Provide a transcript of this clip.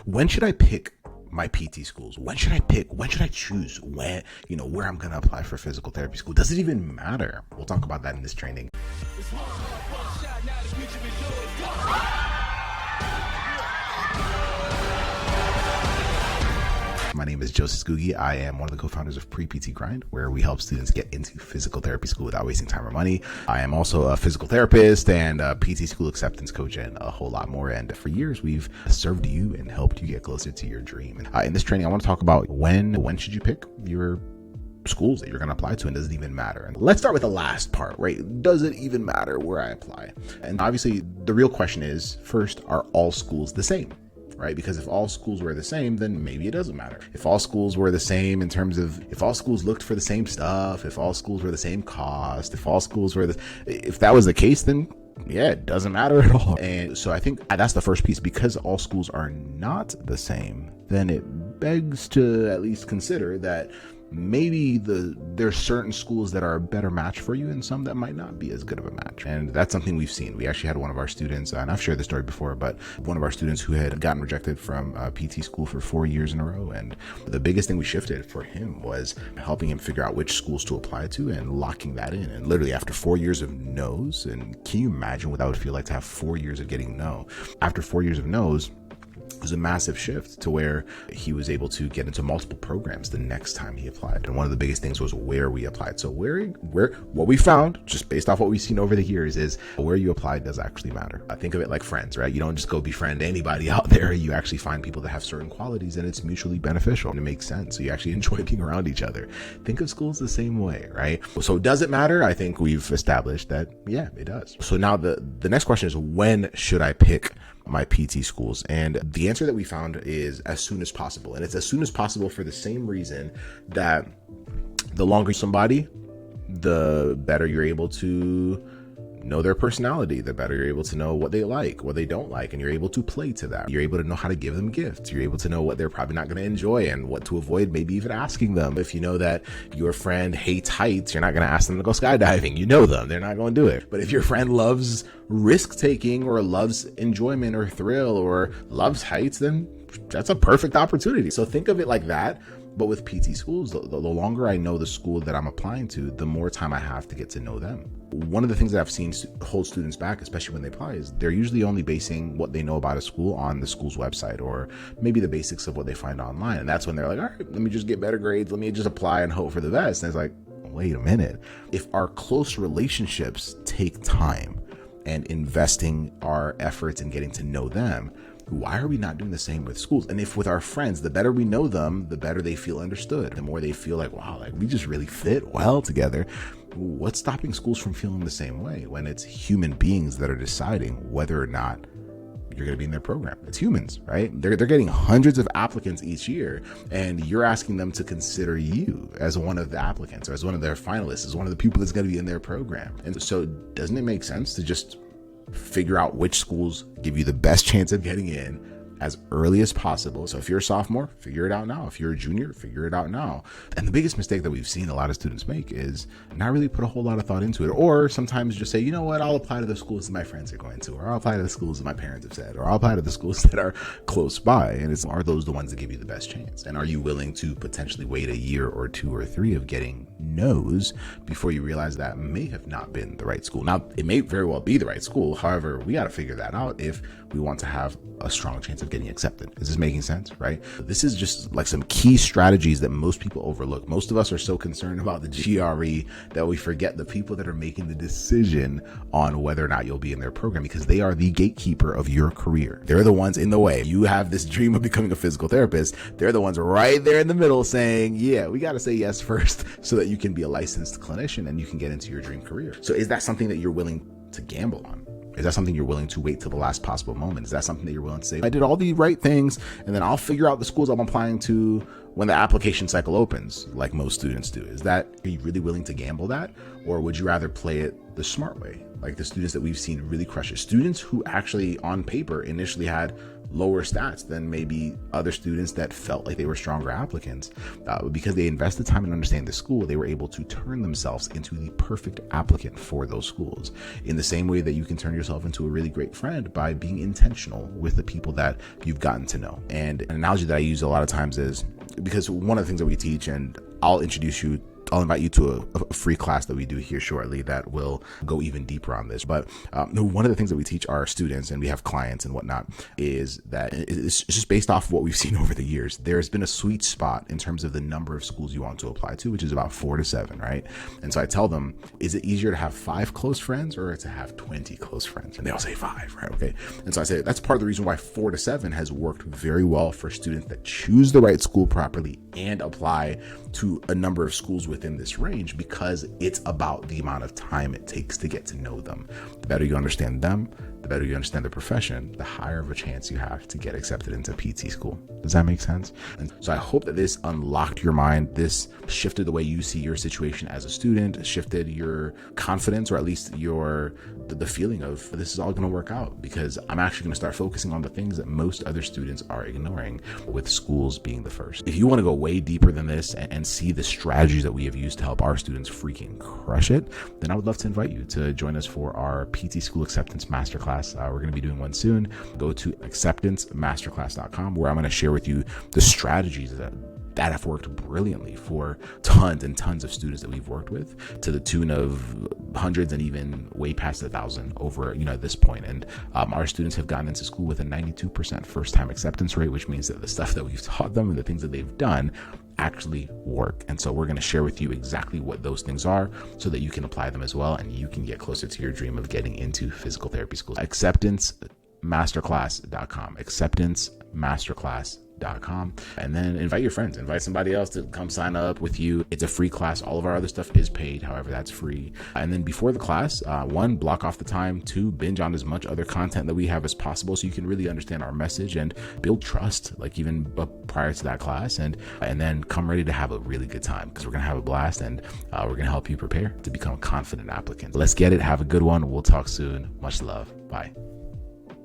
When should I pick my PT schools? When should I choose where I'm going to apply for physical therapy school? Does it even matter? We'll talk about that in this training. My name is Joseph Scoogie. I am one of the co-founders of Pre-PT Grind, where we help students get into physical therapy school without wasting time or money. I am also a physical therapist and a PT school acceptance coach and a whole lot more. And for years, we've served you and helped you get closer to your dream. In this training, I want to talk about when should you pick your schools that you're going to apply to, and does it even matter? And let's start with the last part, right? Does it even matter where I apply? And obviously, the real question is, first, are all schools the same? Right? Because if all schools were the same, then maybe it doesn't matter. If all schools were the same in terms of, if all schools looked for the same stuff, if all schools were the same cost, if all schools were if that was the case, then yeah, it doesn't matter at all. And so I think that's the first piece. Because all schools are not the same, then it begs to at least consider that maybe there's certain schools that are a better match for you and some that might not be as good of a match. And that's something we've seen. We actually had one of our students, and I've shared this story before, but one of our students who had gotten rejected from PT school for 4 years in a row. And the biggest thing we shifted for him was helping him figure out which schools to apply to and locking that in. And literally after 4 years of no's, and can you imagine what that would feel like to have 4 years of getting no? After 4 years of no's, it was a massive shift to where he was able to get into multiple programs the next time he applied. And one of the biggest things was where we applied. So what we found, just based off what we've seen over the years, is where you apply does actually matter. I think of it like friends, right? You don't just go befriend anybody out there. You actually find people that have certain qualities, and it's mutually beneficial and it makes sense. So you actually enjoy being around each other. Think of schools the same way, right? So does it matter? I think we've established that, yeah, it does. So now the next question is, when should I pick my PT schools? And the answer that we found is as soon as possible. And it's as soon as possible for the same reason that the longer somebody, the better you're able to know their personality, the better you're able to know what they like, what they don't like, and you're able to play to that. You're able to know how to give them gifts. You're able to know what they're probably not going to enjoy and what to avoid, maybe even asking them. If you know that your friend hates heights, you're not going to ask them to go skydiving. You know them, they're not going to do it. But if your friend loves risk taking or loves enjoyment or thrill or loves heights, then that's a perfect opportunity. So think of it like that. But with PT schools, the longer I know the school that I'm applying to, the more time I have to get to know them. One of the things that I've seen hold students back, especially when they apply, is they're usually only basing what they know about a school on the school's website or maybe the basics of what they find online. And that's when they're like, all right, let me just get better grades. Let me just apply and hope for the best. And it's like, wait a minute. If our close relationships take time and investing our efforts in getting to know them, why are we not doing the same with schools? And if with our friends, the better we know them, the better they feel understood, the more they feel like, wow, like we just really fit well together. What's stopping schools from feeling the same way when it's human beings that are deciding whether or not you're going to be in their program? It's humans, right? They're getting hundreds of applicants each year, and you're asking them to consider you as one of the applicants or as one of their finalists, as one of the people that's going to be in their program. And so doesn't it make sense to just figure out which schools give you the best chance of getting in as early as possible? So if you're a sophomore, figure it out now. If you're a junior, figure it out now. And the biggest mistake that we've seen a lot of students make is not really put a whole lot of thought into it, or sometimes just say, you know what, I'll apply to the schools that my friends are going to, or I'll apply to the schools that my parents have said, or I'll apply to the schools that are close by. And are those the ones that give you the best chance? And are you willing to potentially wait a year or 2 or 3 of getting no's before you realize that may have not been the right school? Now, it may very well be the right school. However, we got to figure that out if we want to have a strong chance of getting accepted. Is this making sense, right? This is just like some key strategies that most people overlook. Most of us are so concerned about the GRE that we forget the people that are making the decision on whether or not you'll be in their program, because they are the gatekeeper of your career. They're the ones in the way. You have this dream of becoming a physical therapist. They're the ones right there in the middle saying, yeah, we got to say yes first so that you can be a licensed clinician and you can get into your dream career. So is that something that you're willing to gamble on? Is that something you're willing to wait till the last possible moment? Is that something that you're willing to say, I did all the right things and then I'll figure out the schools I'm applying to when the application cycle opens, like most students do? Are you really willing to gamble that? Or would you rather play it the smart way? Like the students that we've seen really crush it. Students who actually on paper initially had lower stats than maybe other students that felt like they were stronger applicants. Because they invested time in understanding the school, they were able to turn themselves into the perfect applicant for those schools. In the same way that you can turn yourself into a really great friend by being intentional with the people that you've gotten to know. And an analogy that I use a lot of times is, because one of the things that we teach, and I'll invite you to a free class that we do here shortly that will go even deeper on this. But one of the things that we teach our students, and we have clients and whatnot, is that it's just based off of what we've seen over the years. There's been a sweet spot in terms of the number of schools you want to apply to, which is about 4 to 7, right? And so I tell them, is it easier to have 5 close friends or to have 20 close friends? And they'll say 5, right? Okay. And so I say that's part of the reason why 4 to 7 has worked very well for students that choose the right school properly and apply to a number of schools within this range, because it's about the amount of time it takes to get to know them. The better you understand them, the better you understand the profession, the higher of a chance you have to get accepted into PT school. Does that make sense? And so I hope that this unlocked your mind. This shifted the way you see your situation as a student, shifted your confidence, or at least the feeling of this is all going to work out, because I'm actually going to start focusing on the things that most other students are ignoring, with schools being the first. If you want to go way deeper than this and see the strategies that we have used to help our students freaking crush it, then I would love to invite you to join us for our PT School Acceptance Masterclass. We're going to be doing one soon. Go to acceptancemasterclass.com, where I'm going to share with you the strategies that have worked brilliantly for tons and tons of students that we've worked with, to the tune of hundreds and even way past 1,000 over, at this point. And our students have gotten into school with a 92% first-time acceptance rate, which means that the stuff that we've taught them and the things that they've done actually work. And so we're going to share with you exactly what those things are, so that you can apply them as well, and you can get closer to your dream of getting into physical therapy school. Acceptancemasterclass.com. Acceptancemasterclass.com. And then invite your friends, invite somebody else to come sign up with you. It's a free class. All of our other stuff is paid. However, that's free. And then before the class, 1, block off the time. 2, binge on as much other content that we have as possible, so you can really understand our message and build trust, like even prior to that class. And then come ready to have a really good time, because we're going to have a blast, and we're going to help you prepare to become a confident applicant. Let's get it. Have a good one. We'll talk soon. Much love. Bye.